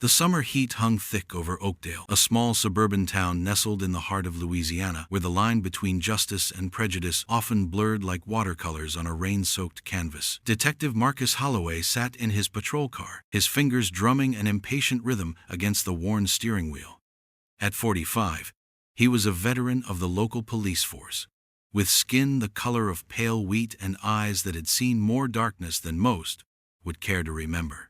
The summer heat hung thick over Oakdale, a small suburban town nestled in the heart of Louisiana, where the line between justice and prejudice often blurred like watercolors on a rain-soaked canvas. Detective Marcus Holloway sat in his patrol car, his fingers drumming an impatient rhythm against the worn steering wheel. At 45, he was a veteran of the local police force, with skin the color of pale wheat and eyes that had seen more darkness than most would care to remember.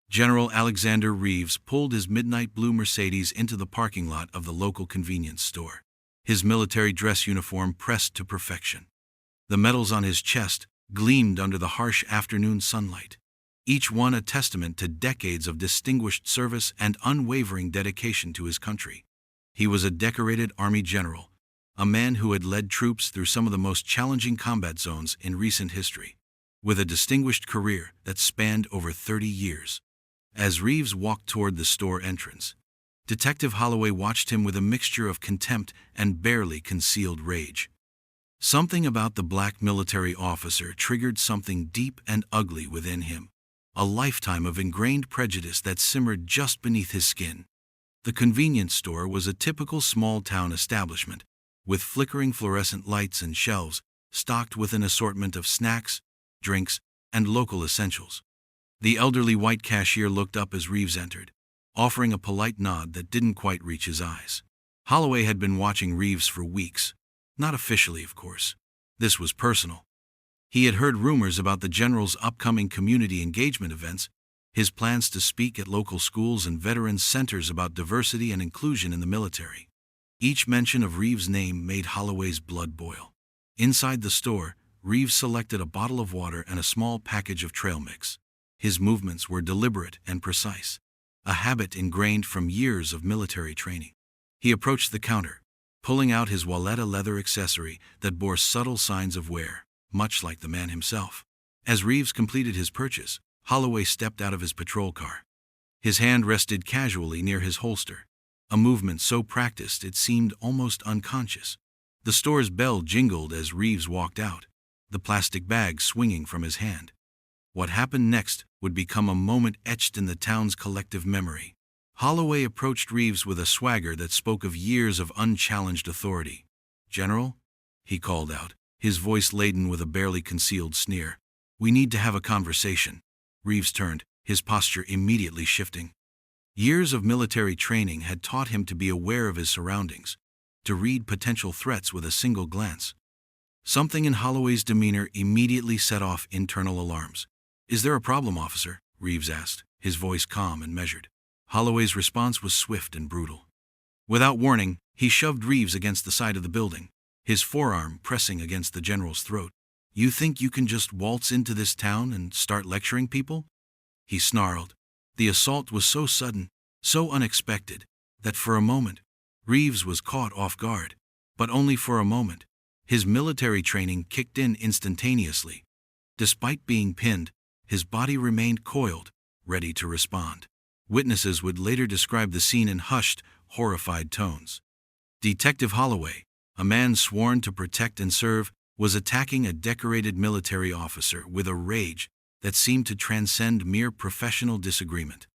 General Alexander Reeves pulled his midnight blue Mercedes into the parking lot of the local convenience store, his military dress uniform pressed to perfection. The medals on his chest gleamed under the harsh afternoon sunlight, each one a testament to decades of distinguished service and unwavering dedication to his country. He was a decorated Army general, a man who had led troops through some of the most challenging combat zones in recent history, with a distinguished career that spanned over 30 years. As Reeves walked toward the store entrance, Detective Holloway watched him with a mixture of contempt and barely concealed rage. Something about the black military officer triggered something deep and ugly within him, a lifetime of ingrained prejudice that simmered just beneath his skin. The convenience store was a typical small-town establishment, with flickering fluorescent lights and shelves stocked with an assortment of snacks, drinks, and local essentials. The elderly white cashier looked up as Reeves entered, offering a polite nod that didn't quite reach his eyes. Holloway had been watching Reeves for weeks, not officially, of course. This was personal. He had heard rumors about the general's upcoming community engagement events, his plans to speak at local schools and veterans centers about diversity and inclusion in the military. Each mention of Reeves' name made Holloway's blood boil. Inside the store, Reeves selected a bottle of water and a small package of trail mix. His movements were deliberate and precise, a habit ingrained from years of military training. He approached the counter, pulling out his Walletta leather accessory that bore subtle signs of wear, much like the man himself. As Reeves completed his purchase, Holloway stepped out of his patrol car. His hand rested casually near his holster, a movement so practiced it seemed almost unconscious. The store's bell jingled as Reeves walked out, the plastic bag swinging from his hand. What happened next would become a moment etched in the town's collective memory. Holloway approached Reeves with a swagger that spoke of years of unchallenged authority. "General?" he called out, his voice laden with a barely concealed sneer. "We need to have a conversation." Reeves turned, his posture immediately shifting. Years of military training had taught him to be aware of his surroundings, to read potential threats with a single glance. Something in Holloway's demeanor immediately set off internal alarms. "Is there a problem, officer?" Reeves asked, his voice calm and measured. Holloway's response was swift and brutal. Without warning, he shoved Reeves against the side of the building, his forearm pressing against the general's throat. "You think you can just waltz into this town and start lecturing people?" he snarled. The assault was so sudden, so unexpected, that for a moment, Reeves was caught off guard. But only for a moment. His military training kicked in instantaneously. Despite being pinned, his body remained coiled, ready to respond. Witnesses would later describe the scene in hushed, horrified tones. Detective Holloway, a man sworn to protect and serve, was attacking a decorated military officer with a rage that seemed to transcend mere professional disagreement.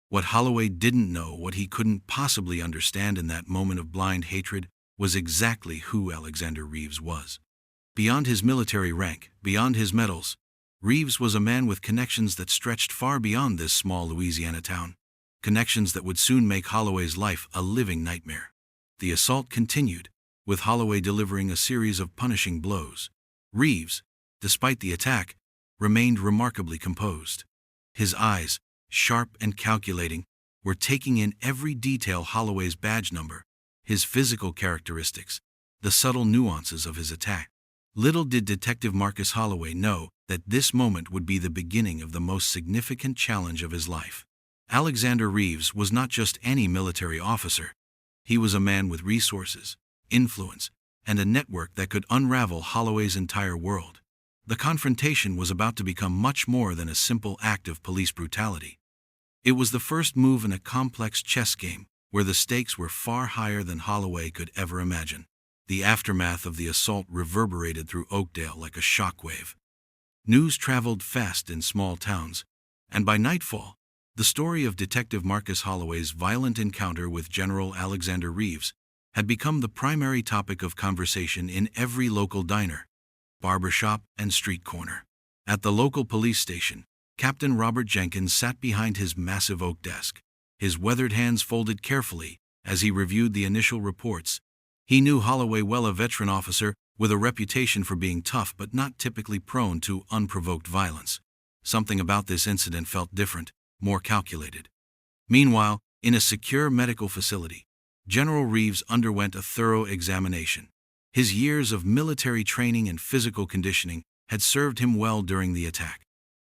What Holloway didn't know, what he couldn't possibly understand in that moment of blind hatred, was exactly who Alexander Reeves was. Beyond his military rank, beyond his medals, Reeves was a man with connections that stretched far beyond this small Louisiana town, connections that would soon make Holloway's life a living nightmare. The assault continued, with Holloway delivering a series of punishing blows. Reeves, despite the attack, remained remarkably composed. His eyes, sharp and calculating, were taking in every detail: Holloway's badge number, his physical characteristics, the subtle nuances of his attack. Little did Detective Marcus Holloway know that this moment would be the beginning of the most significant challenge of his life. Alexander Reeves was not just any military officer. He was a man with resources, influence, and a network that could unravel Holloway's entire world. The confrontation was about to become much more than a simple act of police brutality. It was the first move in a complex chess game, where the stakes were far higher than Holloway could ever imagine. The aftermath of the assault reverberated through Oakdale like a shockwave. News traveled fast in small towns, and by nightfall, The story of Detective Marcus Holloway's violent encounter with General Alexander Reeves had become the primary topic of conversation in every local diner, barbershop, and street corner. At the local police station, Captain Robert Jenkins sat behind his massive oak desk, his weathered hands folded carefully as he reviewed the initial reports. He knew Holloway well, a veteran officer with a reputation for being tough but not typically prone to unprovoked violence. Something about this incident felt different, more calculated. Meanwhile, in a secure medical facility, General Reeves underwent a thorough examination. His years of military training and physical conditioning had served him well during the attack.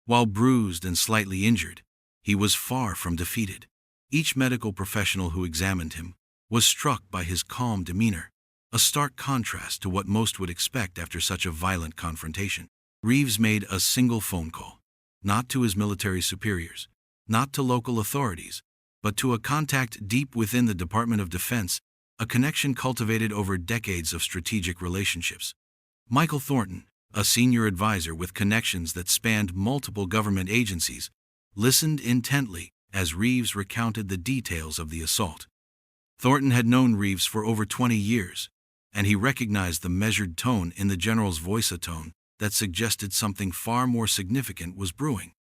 While bruised and slightly injured, he was far from defeated. Each medical professional who examined him was struck by his calm demeanor, a stark contrast to what most would expect after such a violent confrontation. Reeves made a single phone call, not to his military superiors, not to local authorities, but to a contact deep within the Department of Defense, a connection cultivated over decades of strategic relationships. Michael Thornton, a senior advisor with connections that spanned multiple government agencies, listened intently as Reeves recounted the details of the assault. Thornton had known Reeves for over 20 years, and he recognized the measured tone in the general's voice, a tone that suggested something far more significant was brewing.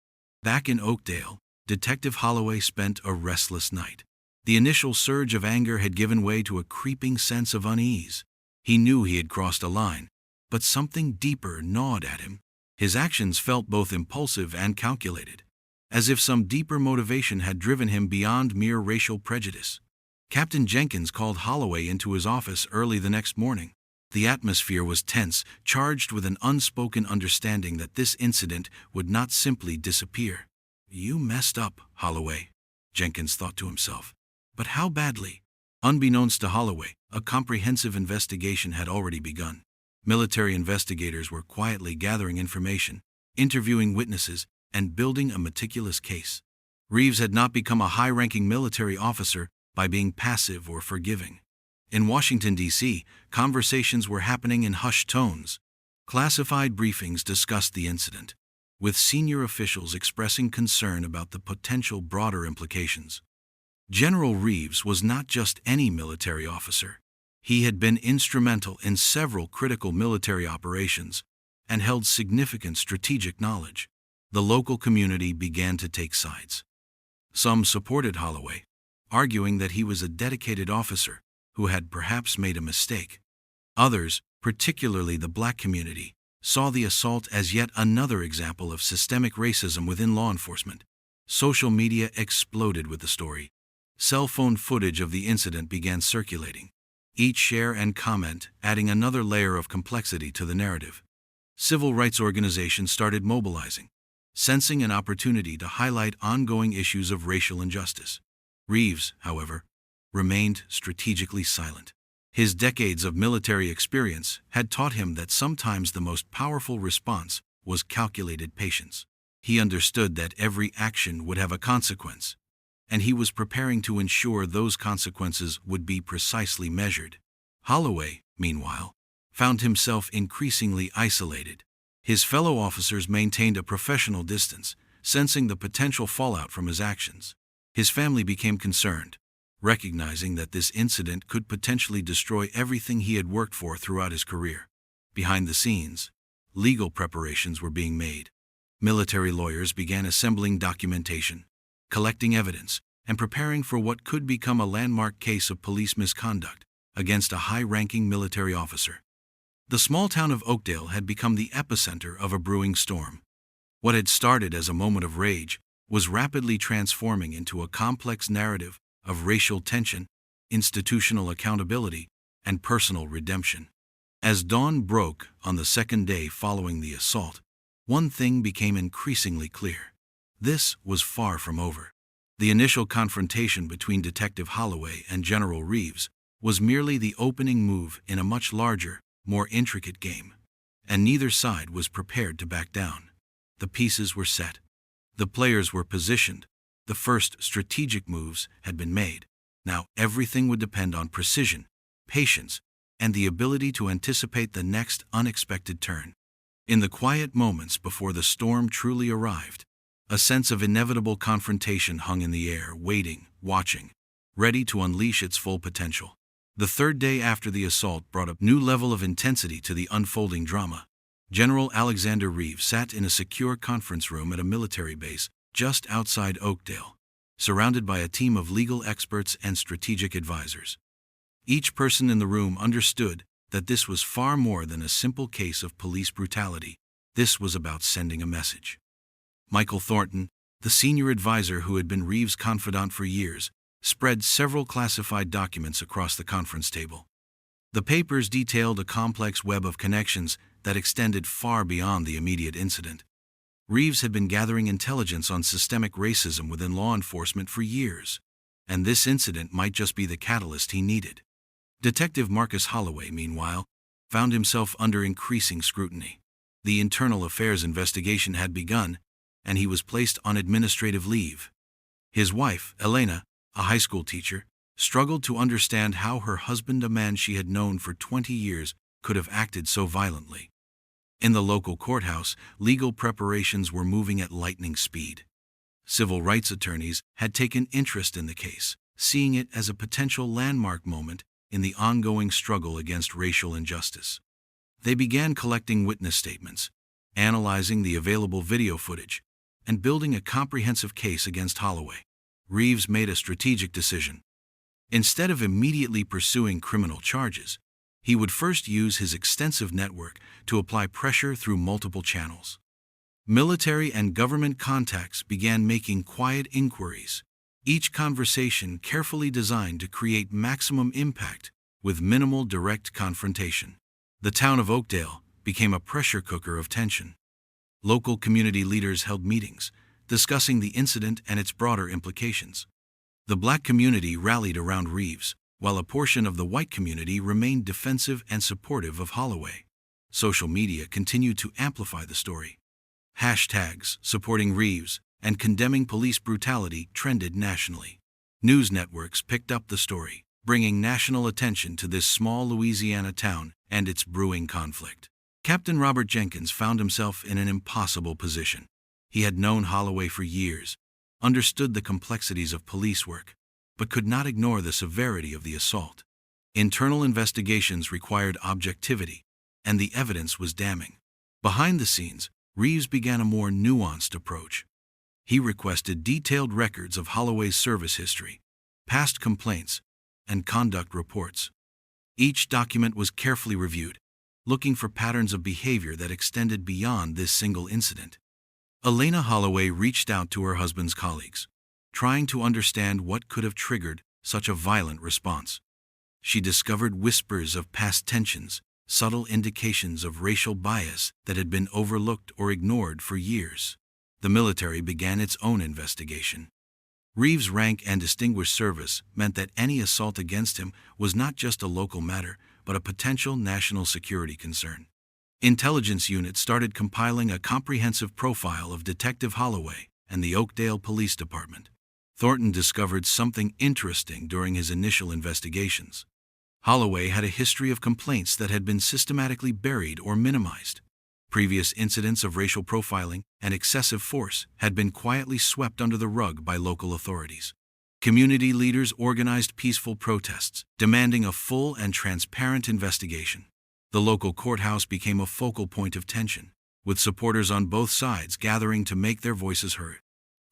Back in Oakdale, Detective Holloway spent a restless night. The initial surge of anger had given way to a creeping sense of unease. He knew he had crossed a line, but something deeper gnawed at him. His actions felt both impulsive and calculated, as if some deeper motivation had driven him beyond mere racial prejudice. Captain Jenkins called Holloway into his office early the next morning. The atmosphere was tense, charged with an unspoken understanding that this incident would not simply disappear. "You messed up, Holloway," Jenkins thought to himself. But how badly? Unbeknownst to Holloway, a comprehensive investigation had already begun. Military investigators were quietly gathering information, interviewing witnesses, and building a meticulous case. Reeves had not become a high-ranking military officer by being passive or forgiving. In Washington, D.C., conversations were happening in hushed tones. Classified briefings discussed the incident, with senior officials expressing concern about the potential broader implications. General Reeves was not just any military officer. He had been instrumental in several critical military operations and held significant strategic knowledge. The local community began to take sides. Some supported Holloway, arguing that he was a dedicated officer who had perhaps made a mistake. Others, particularly the black community, saw the assault as yet another example of systemic racism within law enforcement. Social media exploded with the story. Cell phone footage of the incident began circulating, each share and comment adding another layer of complexity to the narrative. Civil rights organizations started mobilizing, sensing an opportunity to highlight ongoing issues of racial injustice. Reeves, however, remained strategically silent. His decades of military experience had taught him that sometimes the most powerful response was calculated patience. He understood that every action would have a consequence, and he was preparing to ensure those consequences would be precisely measured. Holloway, meanwhile, found himself increasingly isolated. His fellow officers maintained a professional distance, sensing the potential fallout from his actions. His family became concerned, recognizing that this incident could potentially destroy everything he had worked for throughout his career. Behind the scenes, legal preparations were being made. Military lawyers began assembling documentation, collecting evidence, and preparing for what could become a landmark case of police misconduct against a high-ranking military officer. The small town of Oakdale had become the epicenter of a brewing storm. What had started as a moment of rage was rapidly transforming into a complex narrative of racial tension, institutional accountability, and personal redemption. As dawn broke on the second day following the assault, one thing became increasingly clear. This was far from over. The initial confrontation between Detective Holloway and General Reeves was merely the opening move in a much larger, more intricate game, and neither side was prepared to back down. The pieces were set. The players were positioned. The first strategic moves had been made. Now everything would depend on precision, patience, and the ability to anticipate the next unexpected turn. In the quiet moments before the storm truly arrived, A sense of inevitable confrontation hung in the air, waiting, watching, ready to unleash its full potential. The third day after the assault brought a new level of intensity to the unfolding drama. General Alexander Reeves sat in a secure conference room at a military base just outside Oakdale, surrounded by a team of legal experts and strategic advisors. Each person in the room understood that this was far more than a simple case of police brutality. This was about sending a message. Michael Thornton, the senior advisor who had been Reeves' confidant for years, spread several classified documents across the conference table. The papers detailed a complex web of connections that extended far beyond the immediate incident. Reeves had been gathering intelligence on systemic racism within law enforcement for years, and this incident might just be the catalyst he needed. Detective Marcus Holloway, meanwhile, found himself under increasing scrutiny. The internal affairs investigation had begun, and he was placed on administrative leave. His wife, Elena, a high school teacher, struggled to understand how her husband, a man she had known for 20 years, could have acted so violently. In the local courthouse, legal preparations were moving at lightning speed. Civil rights attorneys had taken interest in the case, seeing it as a potential landmark moment in the ongoing struggle against racial injustice. They began collecting witness statements, analyzing the available video footage, and building a comprehensive case against Holloway. Reeves made a strategic decision. Instead of immediately pursuing criminal charges, he would first use his extensive network to apply pressure through multiple channels. Military and government contacts began making quiet inquiries, each conversation carefully designed to create maximum impact with minimal direct confrontation. The town of Oakdale became a pressure cooker of tension. Local community leaders held meetings, discussing the incident and its broader implications. The black community rallied around Reeves, while a portion of the white community remained defensive and supportive of Holloway. Social media continued to amplify the story. Hashtags supporting Reeves and condemning police brutality trended nationally. News networks picked up the story, bringing national attention to this small Louisiana town and its brewing conflict. Captain Robert Jenkins found himself in an impossible position. He had known Holloway for years, understood the complexities of police work, but could not ignore the severity of the assault. Internal investigations required objectivity, and the evidence was damning. Behind the scenes, Reeves began a more nuanced approach. He requested detailed records of Holloway's service history, past complaints, and conduct reports. Each document was carefully reviewed, looking for patterns of behavior that extended beyond this single incident. Elena Holloway reached out to her husband's colleagues, trying to understand what could have triggered such a violent response. She discovered whispers of past tensions, subtle indications of racial bias that had been overlooked or ignored for years. The military began its own investigation. Reeves' rank and distinguished service meant that any assault against him was not just a local matter, but a potential national security concern. Intelligence units started compiling a comprehensive profile of Detective Holloway and the Oakdale Police Department. Thornton discovered something interesting during his initial investigations. Holloway had a history of complaints that had been systematically buried or minimized. Previous incidents of racial profiling and excessive force had been quietly swept under the rug by local authorities. Community leaders organized peaceful protests, demanding a full and transparent investigation. The local courthouse became a focal point of tension, with supporters on both sides gathering to make their voices heard.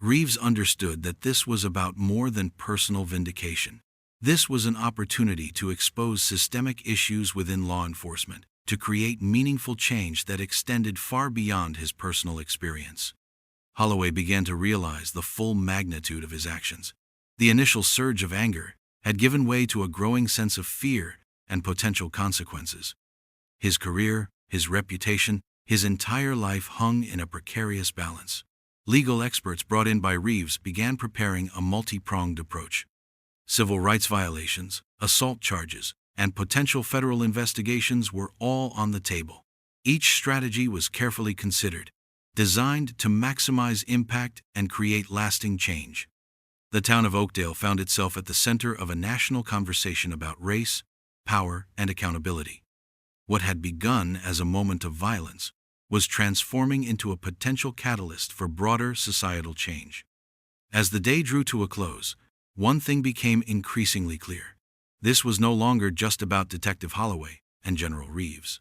Reeves understood that this was about more than personal vindication. This was an opportunity to expose systemic issues within law enforcement, to create meaningful change that extended far beyond his personal experience. Holloway began to realize the full magnitude of his actions. The initial surge of anger had given way to a growing sense of fear and potential consequences. His career, his reputation, his entire life hung in a precarious balance. Legal experts brought in by Reeves began preparing a multi-pronged approach. Civil rights violations, assault charges, and potential federal investigations were all on the table. Each strategy was carefully considered, designed to maximize impact and create lasting change. The town of Oakdale found itself at the center of a national conversation about race, power, and accountability. What had begun as a moment of violence was transforming into a potential catalyst for broader societal change. As the day drew to a close, one thing became increasingly clear. This was no longer just about Detective Holloway and General Reeves.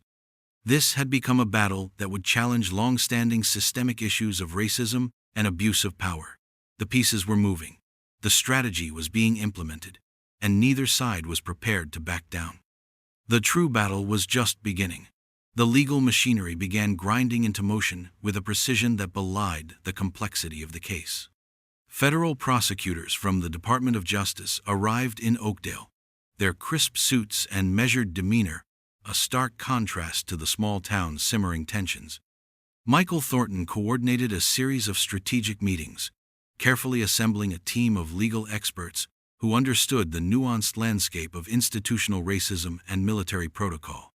This had become a battle that would challenge long-standing systemic issues of racism and abuse of power. The pieces were moving, the strategy was being implemented, and neither side was prepared to back down. The true battle was just beginning. The legal machinery began grinding into motion with a precision that belied the complexity of the case. Federal prosecutors from the Department of Justice arrived in Oakdale, their crisp suits and measured demeanor a stark contrast to the small town's simmering tensions. Michael Thornton coordinated a series of strategic meetings, carefully assembling a team of legal experts who understood the nuanced landscape of institutional racism and military protocol.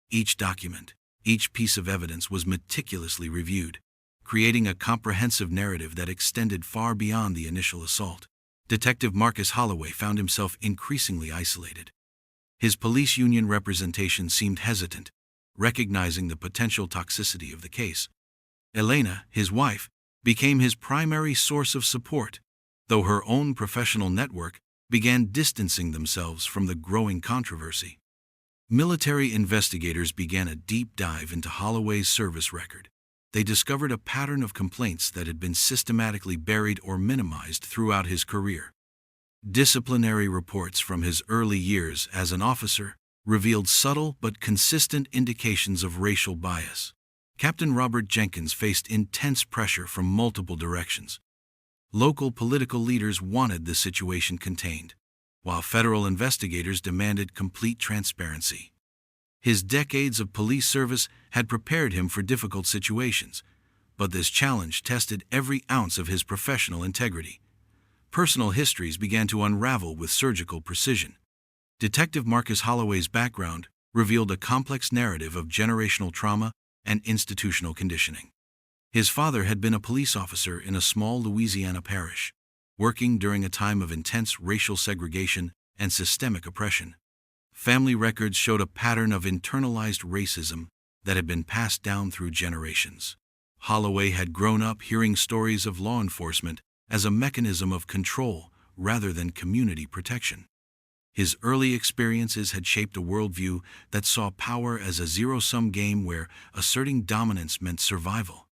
Each document, each piece of evidence was meticulously reviewed, creating a comprehensive narrative that extended far beyond the initial assault. Detective Marcus Holloway found himself increasingly isolated. His police union representation seemed hesitant, recognizing the potential toxicity of the case. Elena, his wife, became his primary source of support, though her own professional network began distancing themselves from the growing controversy. Military investigators began a deep dive into Holloway's service record. They discovered a pattern of complaints that had been systematically buried or minimized throughout his career. Disciplinary reports from his early years as an officer revealed subtle but consistent indications of racial bias. Captain Robert Jenkins faced intense pressure from multiple directions. Local political leaders wanted the situation contained, while federal investigators demanded complete transparency. His decades of police service had prepared him for difficult situations, but this challenge tested every ounce of his professional integrity. Personal histories began to unravel with surgical precision. Detective Marcus Holloway's background revealed a complex narrative of generational trauma and institutional conditioning. His father had been a police officer in a small Louisiana parish, working during a time of intense racial segregation and systemic oppression. Family records showed a pattern of internalized racism that had been passed down through generations. Holloway had grown up hearing stories of law enforcement as a mechanism of control rather than community protection. His early experiences had shaped a worldview that saw power as a zero-sum game where asserting dominance meant survival.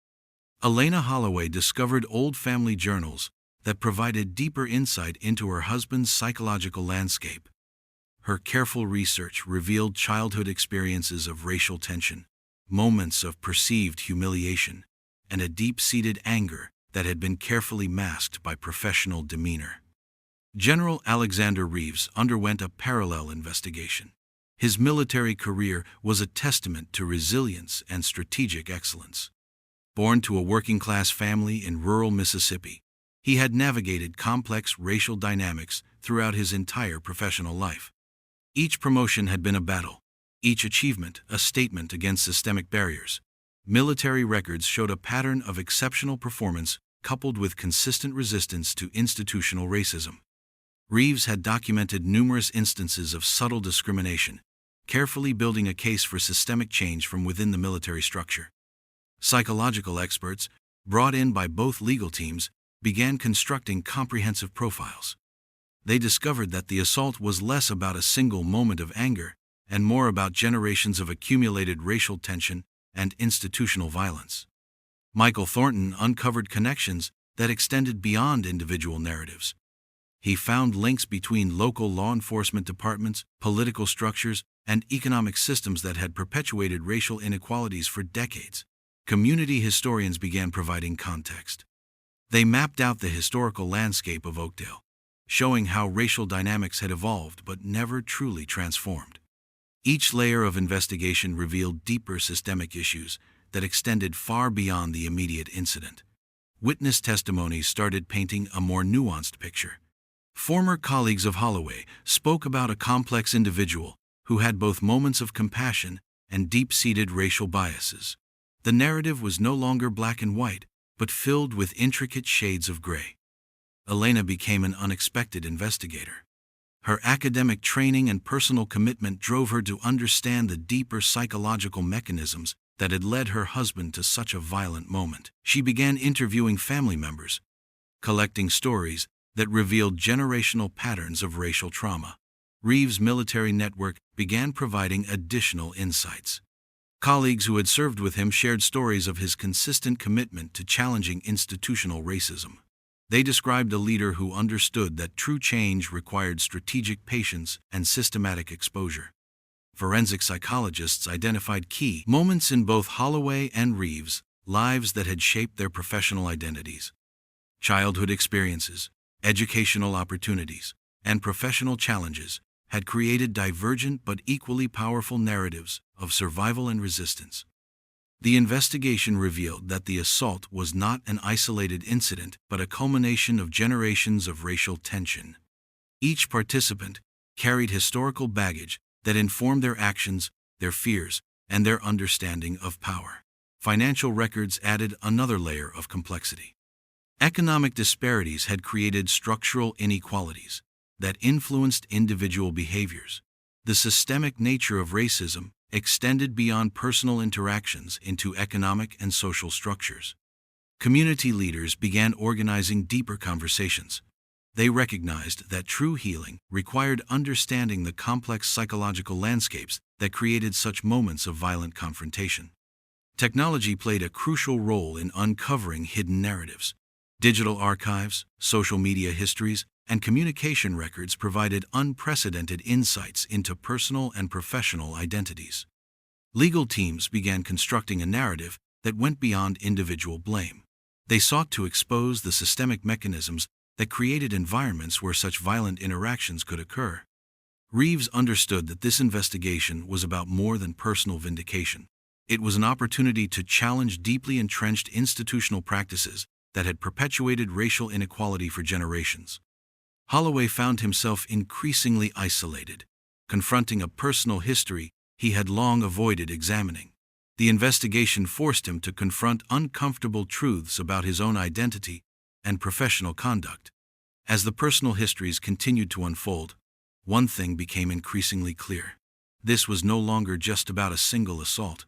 Elena Holloway discovered old family journals that provided deeper insight into her husband's psychological landscape. Her careful research revealed childhood experiences of racial tension, moments of perceived humiliation, and a deep-seated anger that had been carefully masked by professional demeanor. General Alexander Reeves underwent a parallel investigation. His military career was a testament to resilience and strategic excellence. Born to a working-class family in rural Mississippi, he had navigated complex racial dynamics throughout his entire professional life. Each promotion had been a battle, each achievement a statement against systemic barriers. Military records showed a pattern of exceptional performance coupled with consistent resistance to institutional racism. Reeves had documented numerous instances of subtle discrimination, carefully building a case for systemic change from within the military structure. Psychological experts, brought in by both legal teams, began constructing comprehensive profiles. They discovered that the assault was less about a single moment of anger and more about generations of accumulated racial tension and institutional violence. Michael Thornton uncovered connections that extended beyond individual narratives. He found links between local law enforcement departments, political structures, and economic systems that had perpetuated racial inequalities for decades. Community historians began providing context. They mapped out the historical landscape of Oakdale, showing how racial dynamics had evolved but never truly transformed. Each layer of investigation revealed deeper systemic issues that extended far beyond the immediate incident. Witness testimonies started painting a more nuanced picture. Former colleagues of Holloway spoke about a complex individual who had both moments of compassion and deep-seated racial biases. The narrative was no longer black and white, but filled with intricate shades of gray. Elena became an unexpected investigator. Her academic training and personal commitment drove her to understand the deeper psychological mechanisms that had led her husband to such a violent moment. She began interviewing family members, collecting stories that revealed generational patterns of racial trauma. Reeves' military network began providing additional insights. Colleagues who had served with him shared stories of his consistent commitment to challenging institutional racism. They described a leader who understood that true change required strategic patience and systematic exposure. Forensic psychologists identified key moments in both Holloway and Reeves' lives that had shaped their professional identities. Childhood experiences, educational opportunities, and professional challenges had created divergent but equally powerful narratives of survival and resistance. The investigation revealed that the assault was not an isolated incident but a culmination of generations of racial tension. Each participant carried historical baggage that informed their actions, their fears, and their understanding of power. Financial records added another layer of complexity. Economic disparities had created structural inequalities that influenced individual behaviors. The systemic nature of racism extended beyond personal interactions into economic and social structures. Community leaders began organizing deeper conversations. They recognized that true healing required understanding the complex psychological landscapes that created such moments of violent confrontation. Technology played a crucial role in uncovering hidden narratives. Digital archives, social media histories, and communication records provided unprecedented insights into personal and professional identities. Legal teams began constructing a narrative that went beyond individual blame. They sought to expose the systemic mechanisms that created environments where such violent interactions could occur. Reeves understood that this investigation was about more than personal vindication. It was an opportunity to challenge deeply entrenched institutional practices that had perpetuated racial inequality for generations. Holloway found himself increasingly isolated, confronting a personal history he had long avoided examining. The investigation forced him to confront uncomfortable truths about his own identity and professional conduct. As the personal histories continued to unfold, one thing became increasingly clear. This was no longer just about a single assault.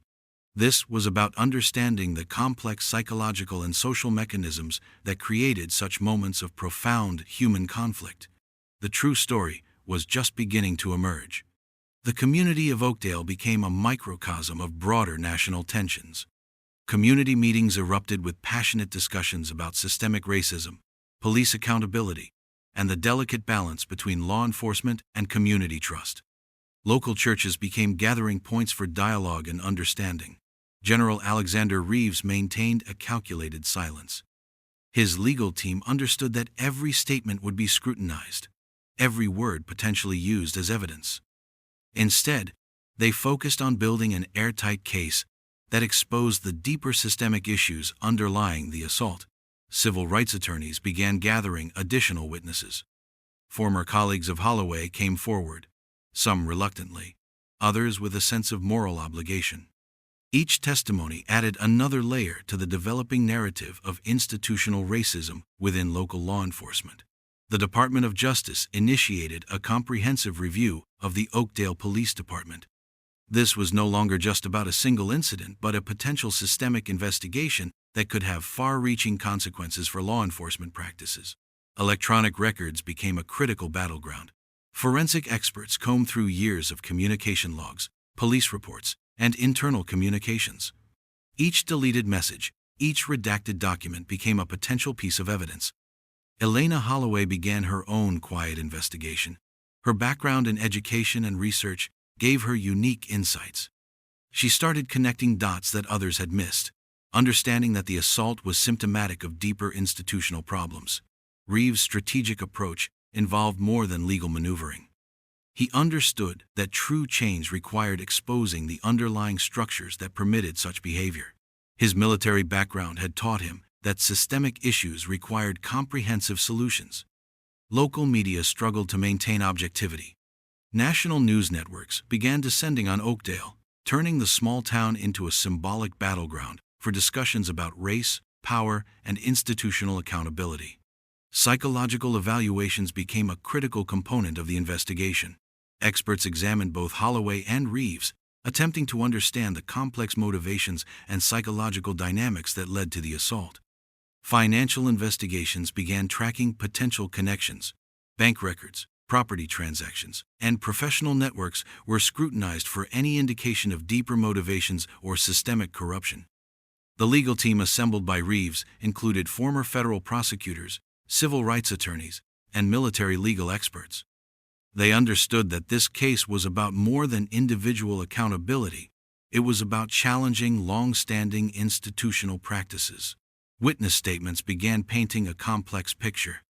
This was about understanding the complex psychological and social mechanisms that created such moments of profound human conflict. The true story was just beginning to emerge. The community of Oakdale became a microcosm of broader national tensions. Community meetings erupted with passionate discussions about systemic racism, police accountability, and the delicate balance between law enforcement and community trust. Local churches became gathering points for dialogue and understanding. General Alexander Reeves maintained a calculated silence. His legal team understood that every statement would be scrutinized, every word potentially used as evidence. Instead, they focused on building an airtight case that exposed the deeper systemic issues underlying the assault. Civil rights attorneys began gathering additional witnesses. Former colleagues of Holloway came forward, some reluctantly, others with a sense of moral obligation. Each testimony added another layer to the developing narrative of institutional racism within local law enforcement. The Department of Justice initiated a comprehensive review of the Oakdale Police Department. This was no longer just about a single incident but a potential systemic investigation that could have far-reaching consequences for law enforcement practices. Electronic records became a critical battleground. Forensic experts combed through years of communication logs, police reports, and internal communications. Each deleted message, each redacted document became a potential piece of evidence. Elena Holloway began her own quiet investigation. Her background in education and research gave her unique insights. She started connecting dots that others had missed, understanding that the assault was symptomatic of deeper institutional problems. Reeves' strategic approach involved more than legal maneuvering. He understood that true change required exposing the underlying structures that permitted such behavior. His military background had taught him that systemic issues required comprehensive solutions. Local media struggled to maintain objectivity. National news networks began descending on Oakdale, turning the small town into a symbolic battleground for discussions about race, power, and institutional accountability. Psychological evaluations became a critical component of the investigation. Experts examined both Holloway and Reeves, attempting to understand the complex motivations and psychological dynamics that led to the assault. Financial investigations began tracking potential connections. Bank records, property transactions, and professional networks were scrutinized for any indication of deeper motivations or systemic corruption. The legal team assembled by Reeves included former federal prosecutors, civil rights attorneys, and military legal experts. They understood that this case was about more than individual accountability. It was about challenging long-standing institutional practices. Witness statements began painting a complex picture.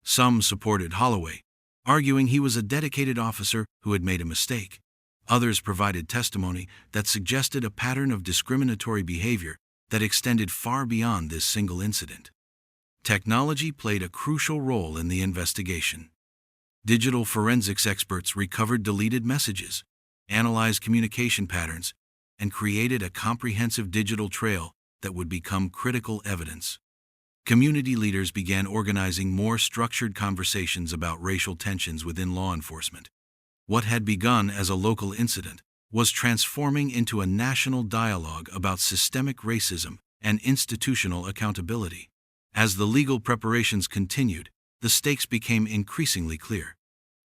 Some supported Holloway, arguing he was a dedicated officer who had made a mistake. Others provided testimony that suggested a pattern of discriminatory behavior that extended far beyond this single incident. Technology played a crucial role in the investigation. Digital forensics experts recovered deleted messages, analyzed communication patterns, and created a comprehensive digital trail that would become critical evidence. Community leaders began organizing more structured conversations about racial tensions within law enforcement. What had begun as a local incident was transforming into a national dialogue about systemic racism and institutional accountability. As the legal preparations continued, the stakes became increasingly clear.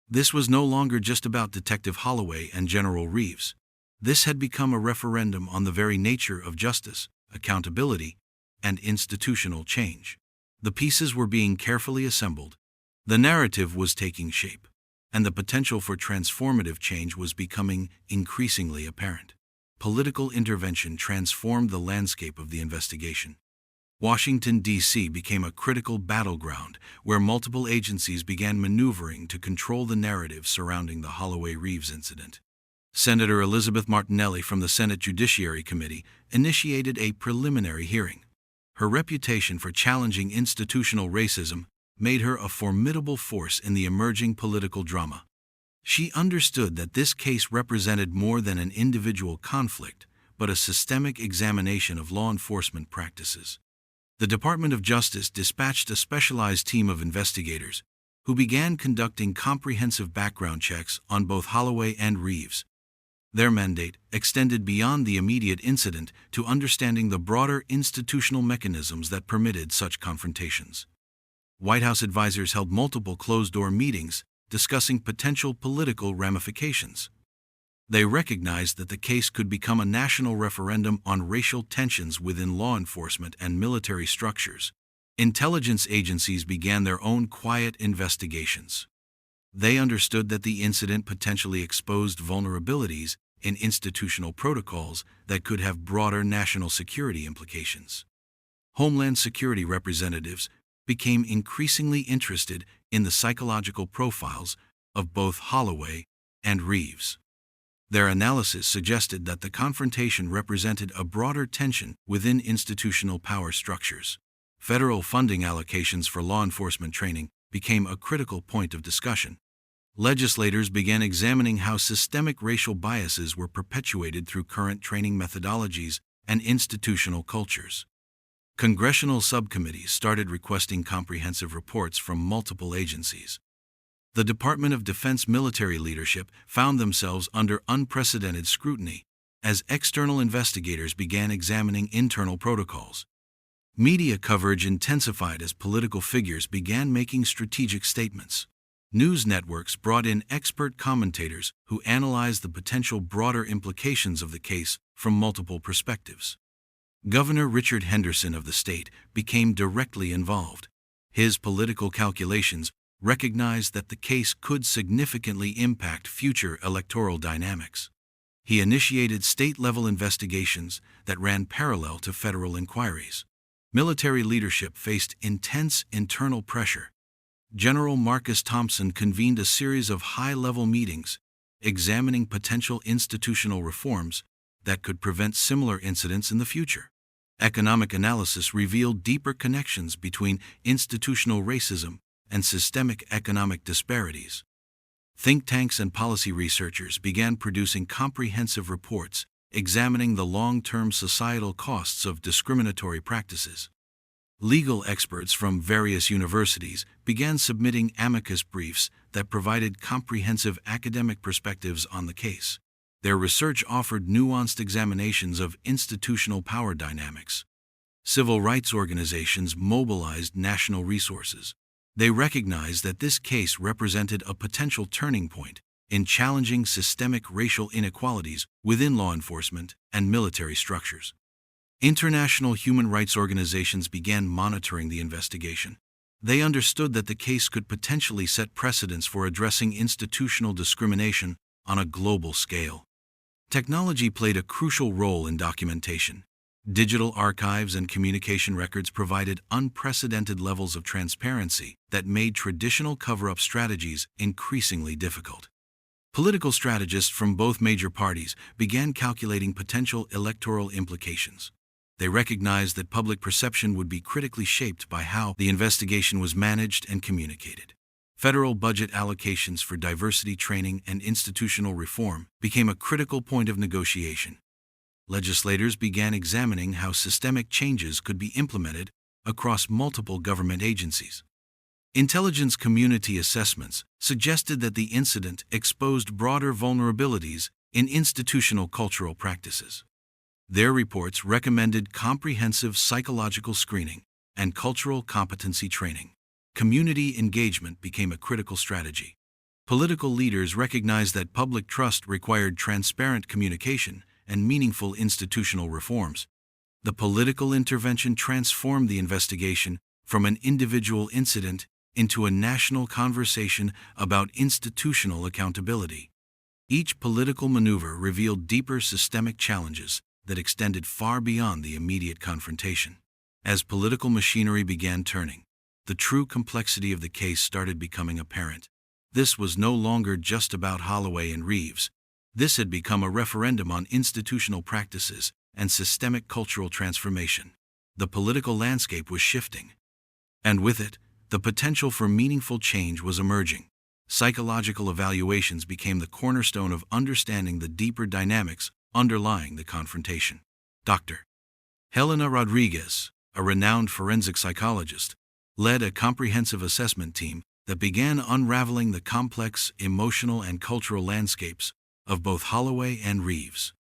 This was no longer just about Detective Holloway and General Reeves. This had become a referendum on the very nature of justice, accountability, and institutional change. The pieces were being carefully assembled. The narrative was taking shape, and the potential for transformative change was becoming increasingly apparent. Political intervention transformed the landscape of the investigation. Washington, D.C. became a critical battleground where multiple agencies began maneuvering to control the narrative surrounding the Holloway-Reeves incident. Senator Elizabeth Martinelli from the Senate Judiciary Committee initiated a preliminary hearing. Her reputation for challenging institutional racism made her a formidable force in the emerging political drama. She understood that this case represented more than an individual conflict, but a systemic examination of law enforcement practices. The Department of Justice dispatched a specialized team of investigators who began conducting comprehensive background checks on both Holloway and Reeves. Their mandate extended beyond the immediate incident to understanding the broader institutional mechanisms that permitted such confrontations. White House advisors held multiple closed-door meetings discussing potential political ramifications. They recognized that the case could become a national referendum on racial tensions within law enforcement and military structures. Intelligence agencies began their own quiet investigations. They understood that the incident potentially exposed vulnerabilities in institutional protocols that could have broader national security implications. Homeland Security representatives became increasingly interested in the psychological profiles of both Holloway and Reeves. Their analysis suggested that the confrontation represented a broader tension within institutional power structures. Federal funding allocations for law enforcement training became a critical point of discussion. Legislators began examining how systemic racial biases were perpetuated through current training methodologies and institutional cultures. Congressional subcommittees started requesting comprehensive reports from multiple agencies. The Department of Defense military leadership found themselves under unprecedented scrutiny as external investigators began examining internal protocols. Media coverage intensified as political figures began making strategic statements. News networks brought in expert commentators who analyzed the potential broader implications of the case from multiple perspectives. Governor Richard Henderson of the state became directly involved. His political calculations recognized that the case could significantly impact future electoral dynamics. He initiated state-level investigations that ran parallel to federal inquiries. Military leadership faced intense internal pressure. General Marcus Thompson convened a series of high-level meetings examining potential institutional reforms that could prevent similar incidents in the future. Economic analysis revealed deeper connections between institutional racism and systemic economic disparities. Think tanks and policy researchers began producing comprehensive reports examining the long-term societal costs of discriminatory practices. Legal experts from various universities began submitting amicus briefs that provided comprehensive academic perspectives on the case. Their research offered nuanced examinations of institutional power dynamics. Civil rights organizations mobilized national resources. They recognized that this case represented a potential turning point in challenging systemic racial inequalities within law enforcement and military structures. International human rights organizations began monitoring the investigation. They understood that the case could potentially set precedents for addressing institutional discrimination on a global scale. Technology played a crucial role in documentation. Digital archives and communication records provided unprecedented levels of transparency that made traditional cover-up strategies increasingly difficult. Political strategists from both major parties began calculating potential electoral implications. They recognized that public perception would be critically shaped by how the investigation was managed and communicated. Federal budget allocations for diversity training and institutional reform became a critical point of negotiation. Legislators began examining how systemic changes could be implemented across multiple government agencies. Intelligence community assessments suggested that the incident exposed broader vulnerabilities in institutional cultural practices. Their reports recommended comprehensive psychological screening and cultural competency training. Community engagement became a critical strategy. Political leaders recognized that public trust required transparent communication and meaningful institutional reforms. The political intervention transformed the investigation from an individual incident into a national conversation about institutional accountability. Each political maneuver revealed deeper systemic challenges that extended far beyond the immediate confrontation. As political machinery began turning, the true complexity of the case started becoming apparent. This was no longer just about Holloway and Reeves. This had become a referendum on institutional practices and systemic cultural transformation. The political landscape was shifting. And with it, the potential for meaningful change was emerging. Psychological evaluations became the cornerstone of understanding the deeper dynamics underlying the confrontation. Dr. Helena Rodriguez, a renowned forensic psychologist, led a comprehensive assessment team that began unraveling the complex emotional and cultural landscapes of both Holloway and Reeves.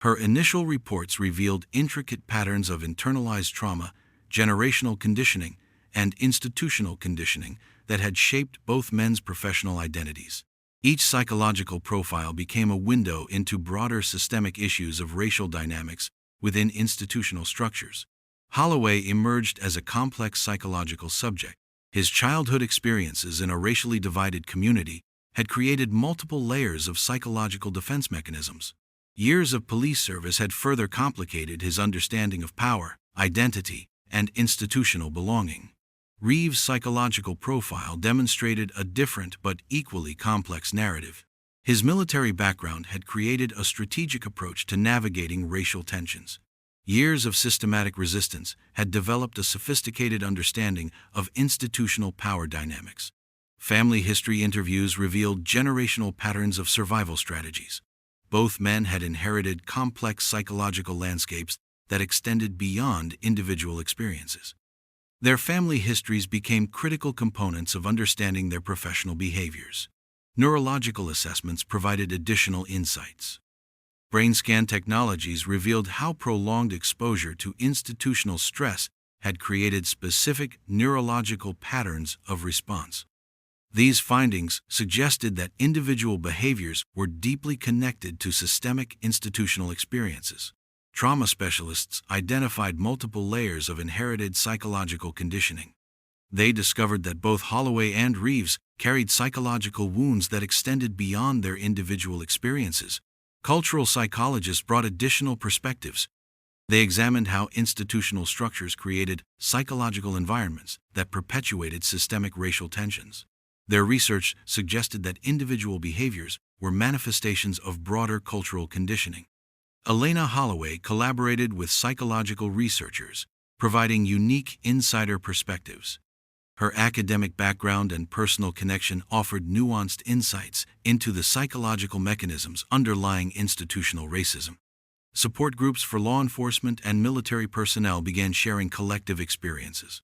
Her initial reports revealed intricate patterns of internalized trauma, generational conditioning, and institutional conditioning that had shaped both men's professional identities. Each psychological profile became a window into broader systemic issues of racial dynamics within institutional structures. Holloway emerged as a complex psychological subject. His childhood experiences in a racially divided community had created multiple layers of psychological defense mechanisms. Years of police service had further complicated his understanding of power, identity, and institutional belonging. Reeves' psychological profile demonstrated a different but equally complex narrative. His military background had created a strategic approach to navigating racial tensions. Years of systematic resistance had developed a sophisticated understanding of institutional power dynamics. Family history interviews revealed generational patterns of survival strategies. Both men had inherited complex psychological landscapes that extended beyond individual experiences. Their family histories became critical components of understanding their professional behaviors. Neurological assessments provided additional insights. Brain scan technologies revealed how prolonged exposure to institutional stress had created specific neurological patterns of response. These findings suggested that individual behaviors were deeply connected to systemic institutional experiences. Trauma specialists identified multiple layers of inherited psychological conditioning. They discovered that both Holloway and Reeves carried psychological wounds that extended beyond their individual experiences. Cultural psychologists brought additional perspectives. They examined how institutional structures created psychological environments that perpetuated systemic racial tensions. Their research suggested that individual behaviors were manifestations of broader cultural conditioning. Elena Holloway collaborated with psychological researchers, providing unique insider perspectives. Her academic background and personal connection offered nuanced insights into the psychological mechanisms underlying institutional racism. Support groups for law enforcement and military personnel began sharing collective experiences.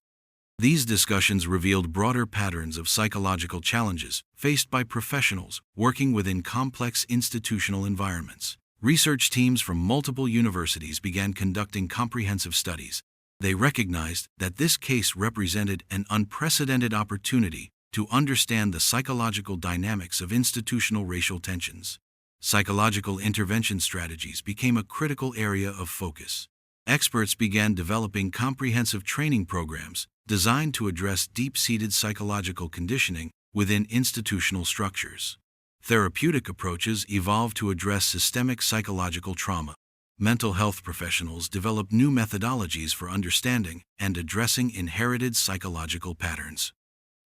These discussions revealed broader patterns of psychological challenges faced by professionals working within complex institutional environments. Research teams from multiple universities began conducting comprehensive studies. They recognized that this case represented an unprecedented opportunity to understand the psychological dynamics of institutional racial tensions. Psychological intervention strategies became a critical area of focus. Experts began developing comprehensive training programs designed to address deep-seated psychological conditioning within institutional structures. Therapeutic approaches evolved to address systemic psychological trauma. Mental health professionals developed new methodologies for understanding and addressing inherited psychological patterns.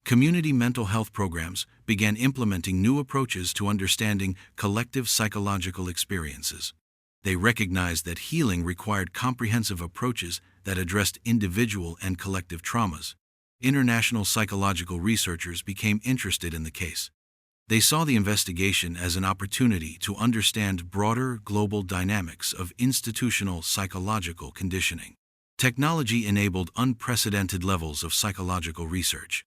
Community mental health programs began implementing new approaches to understanding collective psychological experiences. They recognized that healing required comprehensive approaches that addressed individual and collective traumas. International psychological researchers became interested in the case. They saw the investigation as an opportunity to understand broader global dynamics of institutional psychological conditioning. Technology enabled unprecedented levels of psychological research.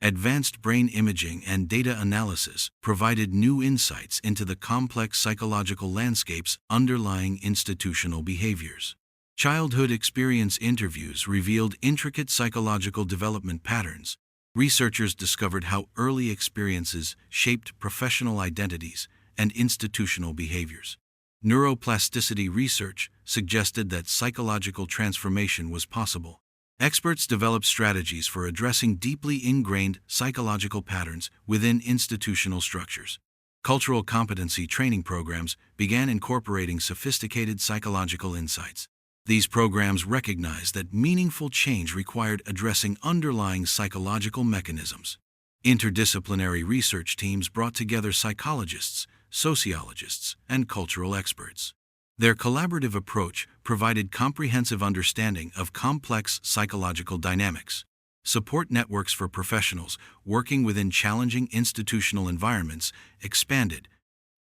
Advanced brain imaging and data analysis provided new insights into the complex psychological landscapes underlying institutional behaviors. Childhood experience interviews revealed intricate psychological development patterns. Researchers discovered how early experiences shaped professional identities and institutional behaviors. Neuroplasticity research suggested that psychological transformation was possible. Experts developed strategies for addressing deeply ingrained psychological patterns within institutional structures. Cultural competency training programs began incorporating sophisticated psychological insights. These programs recognized that meaningful change required addressing underlying psychological mechanisms. Interdisciplinary research teams brought together psychologists, sociologists, and cultural experts. Their collaborative approach provided comprehensive understanding of complex psychological dynamics. Support networks for professionals working within challenging institutional environments expanded.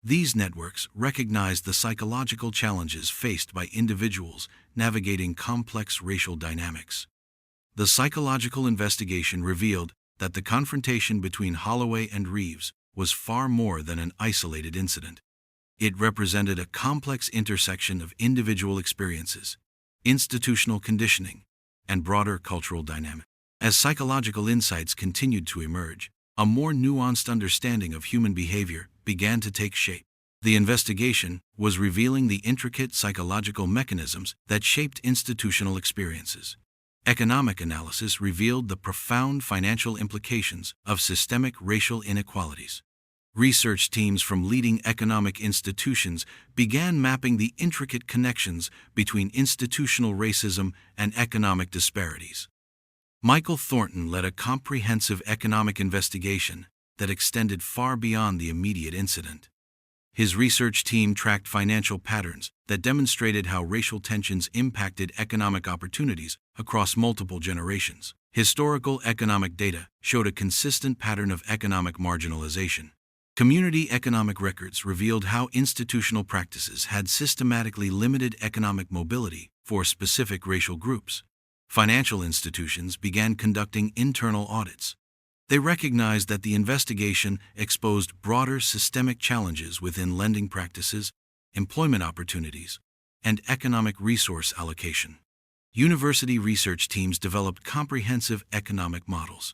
These networks recognized the psychological challenges faced by individuals navigating complex racial dynamics. The psychological investigation revealed that the confrontation between Holloway and Reeves was far more than an isolated incident. It represented a complex intersection of individual experiences, institutional conditioning, and broader cultural dynamics. As psychological insights continued to emerge, a more nuanced understanding of human behavior began to take shape. The investigation was revealing the intricate psychological mechanisms that shaped institutional experiences. Economic analysis revealed the profound financial implications of systemic racial inequalities. Research teams from leading economic institutions began mapping the intricate connections between institutional racism and economic disparities. Michael Thornton led a comprehensive economic investigation that extended far beyond the immediate incident. His research team tracked financial patterns that demonstrated how racial tensions impacted economic opportunities across multiple generations. Historical economic data showed a consistent pattern of economic marginalization. Community economic records revealed how institutional practices had systematically limited economic mobility for specific racial groups. Financial institutions began conducting internal audits. They recognized that the investigation exposed broader systemic challenges within lending practices, employment opportunities, and economic resource allocation. University research teams developed comprehensive economic models.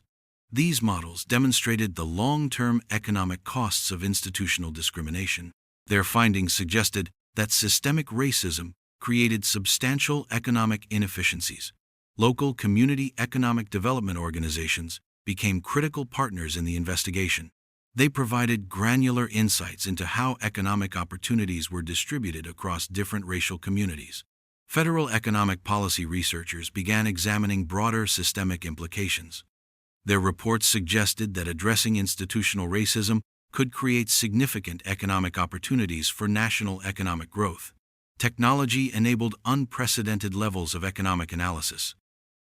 These models demonstrated the long-term economic costs of institutional discrimination. Their findings suggested that systemic racism created substantial economic inefficiencies. Local community economic development organizations became critical partners in the investigation. They provided granular insights into how economic opportunities were distributed across different racial communities. Federal economic policy researchers began examining broader systemic implications. Their reports suggested that addressing institutional racism could create significant economic opportunities for national economic growth. Technology enabled unprecedented levels of economic analysis.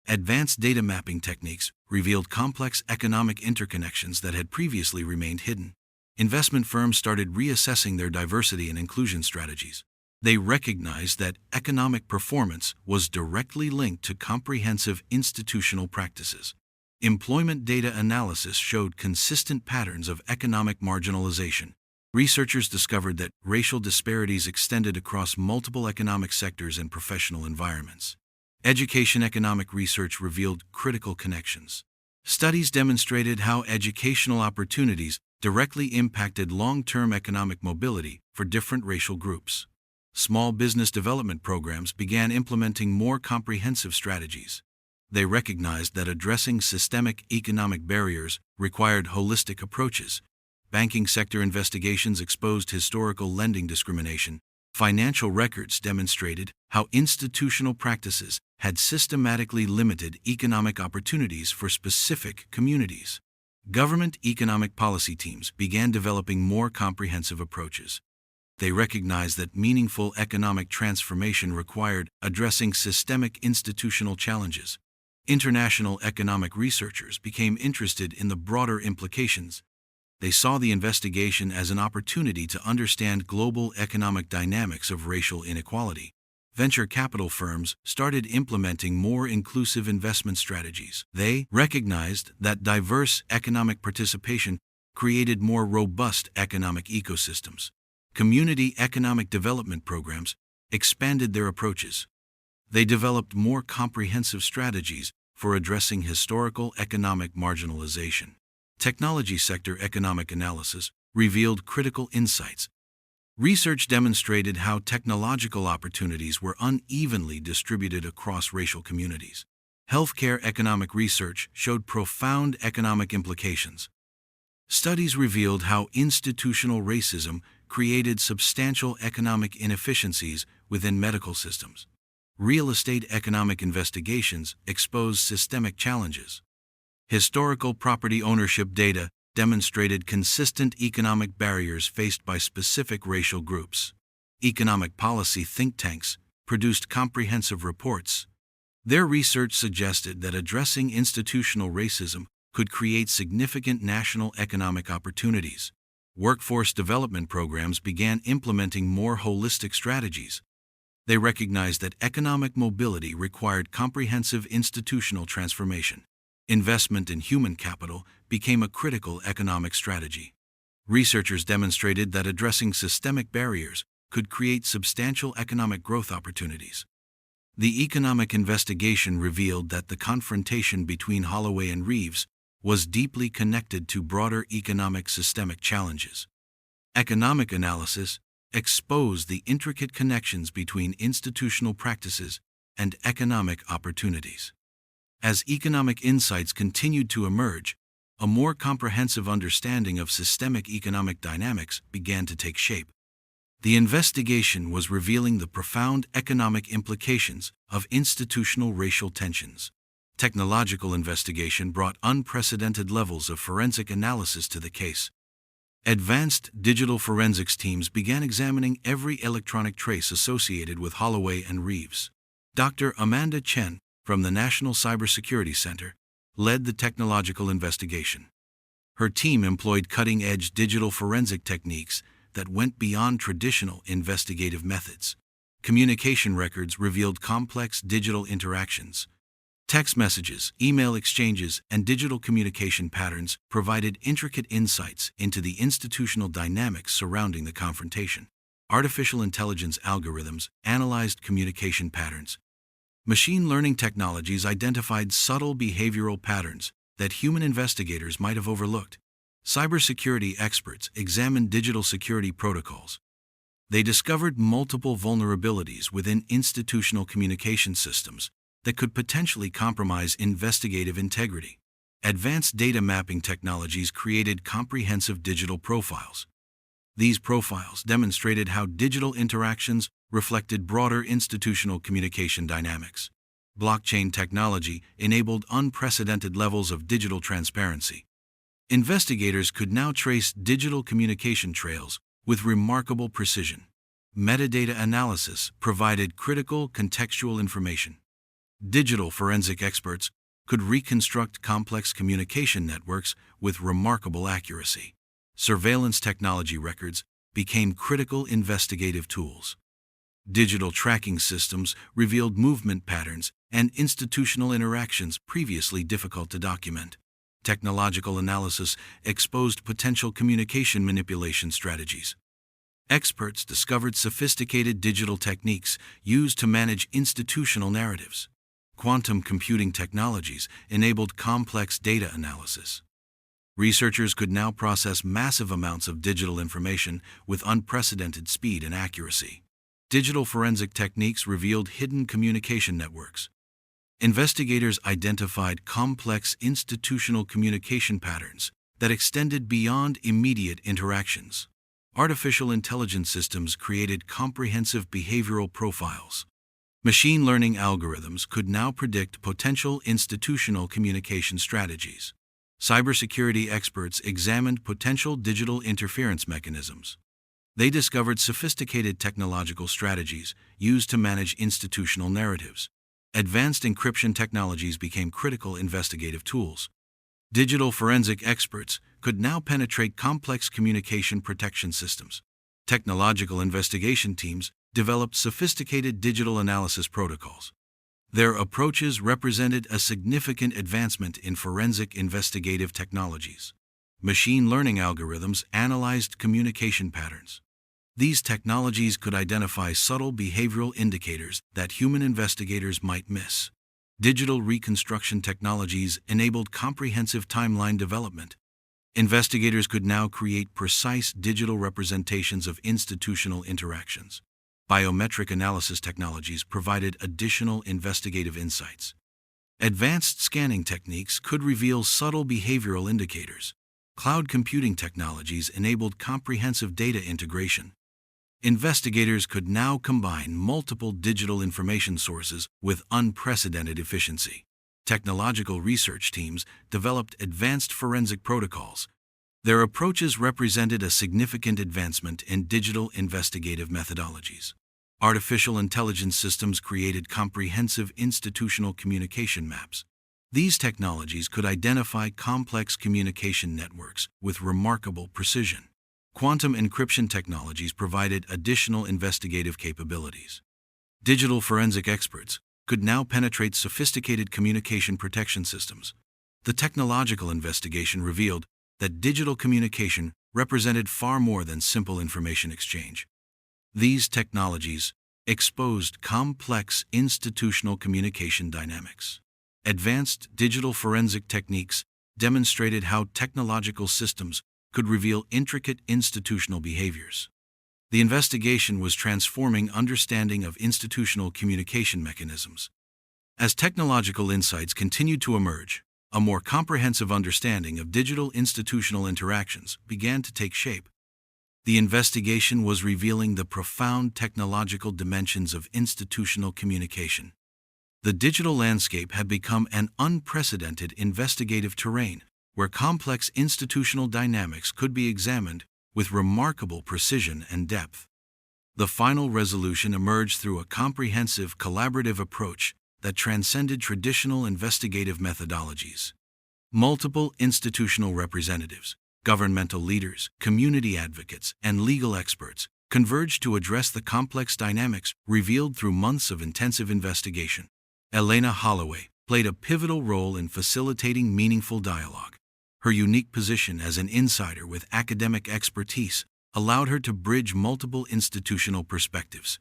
Advanced data mapping techniques revealed complex economic interconnections that had previously remained hidden. Investment firms started reassessing their diversity and inclusion strategies. They recognized that economic performance was directly linked to comprehensive institutional practices. Employment data analysis showed consistent patterns of economic marginalization. Researchers discovered that racial disparities extended across multiple economic sectors and professional environments. Education economic research revealed critical connections. Studies demonstrated how educational opportunities directly impacted long-term economic mobility for different racial groups. Small business development programs began implementing more comprehensive strategies. They recognized that addressing systemic economic barriers required holistic approaches. Banking sector investigations exposed historical lending discrimination. Financial records demonstrated how institutional practices had systematically limited economic opportunities for specific communities. Government economic policy teams began developing more comprehensive approaches. They recognized that meaningful economic transformation required addressing systemic institutional challenges. International economic researchers became interested in the broader implications. They saw the investigation as an opportunity to understand global economic dynamics of racial inequality. Venture capital firms started implementing more inclusive investment strategies. They recognized that diverse economic participation created more robust economic ecosystems. Community economic development programs expanded their approaches. They developed more comprehensive strategies for addressing historical economic marginalization. Technology sector economic analysis revealed critical insights. Research demonstrated how technological opportunities were unevenly distributed across racial communities. Healthcare economic research showed profound economic implications. Studies revealed how institutional racism created substantial economic inefficiencies within medical systems. Real estate economic investigations exposed systemic challenges. Historical property ownership data demonstrated consistent economic barriers faced by specific racial groups. Economic policy think tanks produced comprehensive reports. Their research suggested that addressing institutional racism could create significant national economic opportunities. Workforce development programs began implementing more holistic strategies. They recognized that economic mobility required comprehensive institutional transformation. Investment in human capital became a critical economic strategy. Researchers demonstrated that addressing systemic barriers could create substantial economic growth opportunities. The economic investigation revealed that the confrontation between Holloway and Reeves was deeply connected to broader economic systemic challenges. Economic analysis exposed the intricate connections between institutional practices and economic opportunities. As economic insights continued to emerge, a more comprehensive understanding of systemic economic dynamics began to take shape. The investigation was revealing the profound economic implications of institutional racial tensions. Technological investigation brought unprecedented levels of forensic analysis to the case. Advanced digital forensics teams began examining every electronic trace associated with Holloway and Reeves. Dr. Amanda Chen, from the National Cybersecurity Center, led the technological investigation. Her team employed cutting-edge digital forensic techniques that went beyond traditional investigative methods. Communication records revealed complex digital interactions. Text messages, email exchanges, and digital communication patterns provided intricate insights into the institutional dynamics surrounding the confrontation. Artificial intelligence algorithms analyzed communication patterns. Machine learning technologies identified subtle behavioral patterns that human investigators might have overlooked. Cybersecurity experts examined digital security protocols. They discovered multiple vulnerabilities within institutional communication systems that could potentially compromise investigative integrity. Advanced data mapping technologies created comprehensive digital profiles. These profiles demonstrated how digital interactions reflected broader institutional communication dynamics. Blockchain technology enabled unprecedented levels of digital transparency. Investigators could now trace digital communication trails with remarkable precision. Metadata analysis provided critical contextual information. Digital forensic experts could reconstruct complex communication networks with remarkable accuracy. Surveillance technology records became critical investigative tools. Digital tracking systems revealed movement patterns and institutional interactions previously difficult to document. technological analysis exposed potential communication manipulation strategies. Experts discovered sophisticated digital techniques used to manage institutional narratives. Quantum computing technologies enabled complex data analysis. Researchers could now process massive amounts of digital information with unprecedented speed and accuracy. Digital forensic techniques revealed hidden communication networks. Investigators identified complex institutional communication patterns that extended beyond immediate interactions. Artificial intelligence systems created comprehensive behavioral profiles. Machine learning algorithms could now predict potential institutional communication strategies. Cybersecurity experts examined potential digital interference mechanisms. They discovered sophisticated technological strategies used to manage institutional narratives. Advanced encryption technologies became critical investigative tools. Digital forensic experts could now penetrate complex communication protection systems. Technological investigation teams developed sophisticated digital analysis protocols. Their approaches represented a significant advancement in forensic investigative technologies. Machine learning algorithms analyzed communication patterns. These technologies could identify subtle behavioral indicators that human investigators might miss. Digital reconstruction technologies enabled comprehensive timeline development. Investigators could now create precise digital representations of institutional interactions. Biometric analysis technologies provided additional investigative insights. Advanced scanning techniques could reveal subtle behavioral indicators. Cloud computing technologies enabled comprehensive data integration. Investigators could now combine multiple digital information sources with unprecedented efficiency. Technological research teams developed advanced forensic protocols. Their approaches represented a significant advancement in digital investigative methodologies. Artificial intelligence systems created comprehensive institutional communication maps. These technologies could identify complex communication networks with remarkable precision. Quantum encryption technologies provided additional investigative capabilities. Digital forensic experts could now penetrate sophisticated communication protection systems. The technological investigation revealed that digital communication represented far more than simple information exchange. These technologies exposed complex institutional communication dynamics. Advanced digital forensic techniques demonstrated how technological systems could reveal intricate institutional behaviors. The investigation was transforming understanding of institutional communication mechanisms. As technological insights continued to emerge, a more comprehensive understanding of digital institutional interactions began to take shape. The investigation was revealing the profound technological dimensions of institutional communication. The digital landscape had become an unprecedented investigative terrain, where complex institutional dynamics could be examined with remarkable precision and depth. The final resolution emerged through a comprehensive, collaborative approach that transcended traditional investigative methodologies. Multiple institutional representatives, governmental leaders, community advocates, and legal experts converged to address the complex dynamics revealed through months of intensive investigation. Elena Holloway played a pivotal role in facilitating meaningful dialogue. Her unique position as an insider with academic expertise allowed her to bridge multiple institutional perspectives.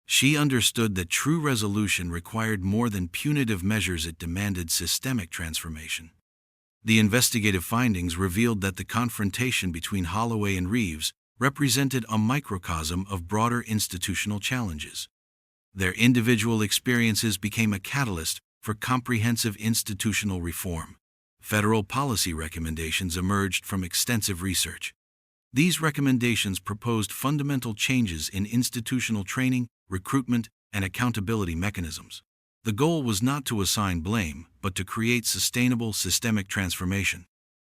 She understood that true resolution required more than punitive measures; it demanded systemic transformation. The investigative findings revealed that the confrontation between Holloway and Reeves represented a microcosm of broader institutional challenges. Their individual experiences became a catalyst for comprehensive institutional reform. Federal policy recommendations emerged from extensive research. These recommendations proposed fundamental changes in institutional training, recruitment, and accountability mechanisms. The goal was not to assign blame, but to create sustainable systemic transformation.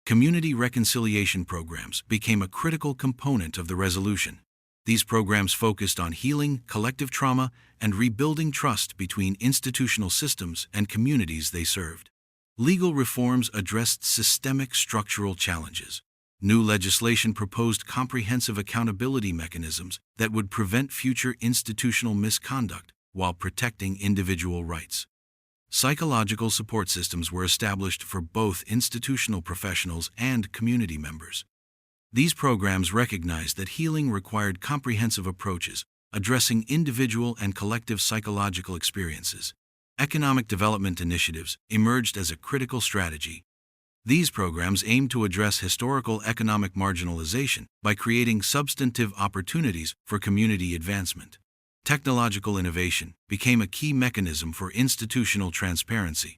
Community reconciliation programs became a critical component of the resolution. These programs focused on healing collective trauma and rebuilding trust between institutional systems and communities they served. Legal reforms addressed systemic structural challenges. New legislation proposed comprehensive accountability mechanisms that would prevent future institutional misconduct while protecting individual rights. Psychological support systems were established for both institutional professionals and community members. These programs recognized that healing required comprehensive approaches, addressing individual and collective psychological experiences. Economic development initiatives emerged as a critical strategy. These programs aimed to address historical economic marginalization by creating substantive opportunities for community advancement. Technological innovation became a key mechanism for institutional transparency.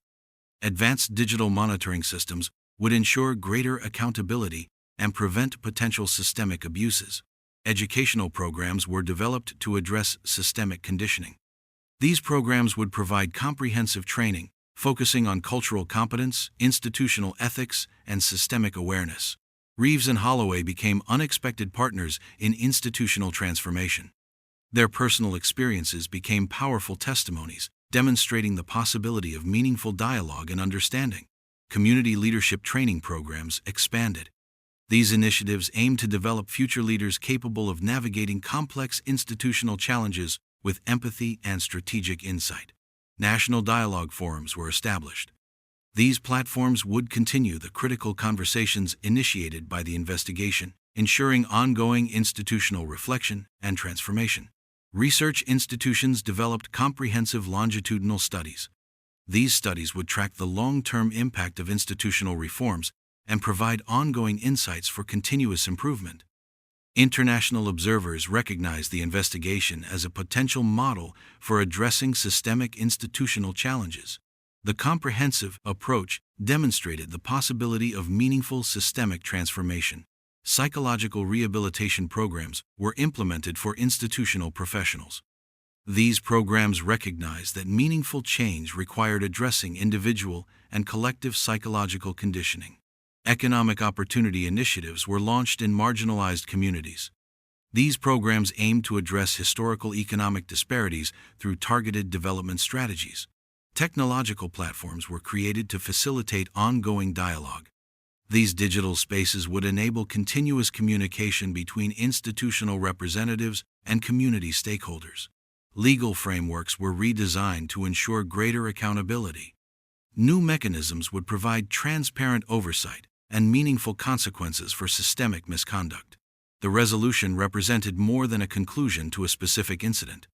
Advanced digital monitoring systems would ensure greater accountability and prevent potential systemic abuses. Educational programs were developed to address systemic conditioning. These programs would provide comprehensive training, focusing on cultural competence, institutional ethics, and systemic awareness. Reeves and Holloway became unexpected partners in institutional transformation. Their personal experiences became powerful testimonies, demonstrating the possibility of meaningful dialogue and understanding. Community leadership training programs expanded. These initiatives aim to develop future leaders capable of navigating complex institutional challenges with empathy and strategic insight. National dialogue forums were established. These platforms would continue the critical conversations initiated by the investigation, ensuring ongoing institutional reflection and transformation. Research institutions developed comprehensive longitudinal studies. These studies would track the long-term impact of institutional reforms and provide ongoing insights for continuous improvement. International observers recognized the investigation as a potential model for addressing systemic institutional challenges. The comprehensive approach demonstrated the possibility of meaningful systemic transformation. Psychological rehabilitation programs were implemented for institutional professionals. These programs recognized that meaningful change required addressing individual and collective psychological conditioning. Economic opportunity initiatives were launched in marginalized communities. These programs aimed to address historical economic disparities through targeted development strategies. Technological platforms were created to facilitate ongoing dialogue. These digital spaces would enable continuous communication between institutional representatives and community stakeholders. Legal frameworks were redesigned to ensure greater accountability. New mechanisms would provide transparent oversight and meaningful consequences for systemic misconduct. The resolution represented more than a conclusion to a specific incident.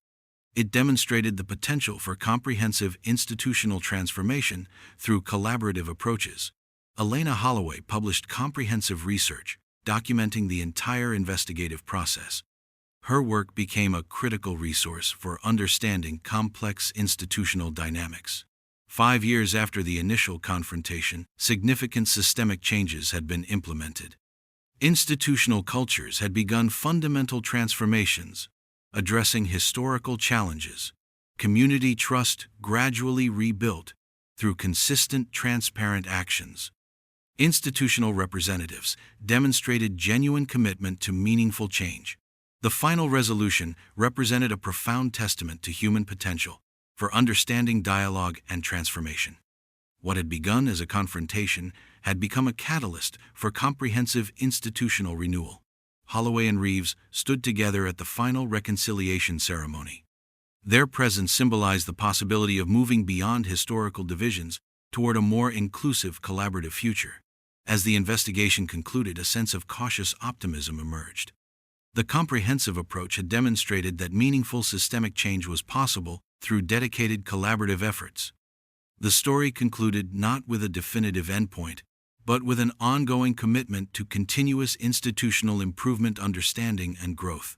It demonstrated the potential for comprehensive institutional transformation through collaborative approaches. Elena Holloway published comprehensive research, documenting the entire investigative process. Her work became a critical resource for understanding complex institutional dynamics. 5 years after the initial confrontation, significant systemic changes had been implemented. Institutional cultures had begun fundamental transformations, addressing historical challenges. Community trust gradually rebuilt through consistent, transparent actions. Institutional representatives demonstrated genuine commitment to meaningful change. The final resolution represented a profound testament to human potential for understanding, dialogue, and transformation. What had begun as a confrontation had become a catalyst for comprehensive institutional renewal. Holloway and Reeves stood together at the final reconciliation ceremony. Their presence symbolized the possibility of moving beyond historical divisions toward a more inclusive, collaborative future. As the investigation concluded, a sense of cautious optimism emerged. The comprehensive approach had demonstrated that meaningful systemic change was possible through dedicated collaborative efforts. The story concluded not with a definitive endpoint, but with an ongoing commitment to continuous institutional improvement, understanding, and growth.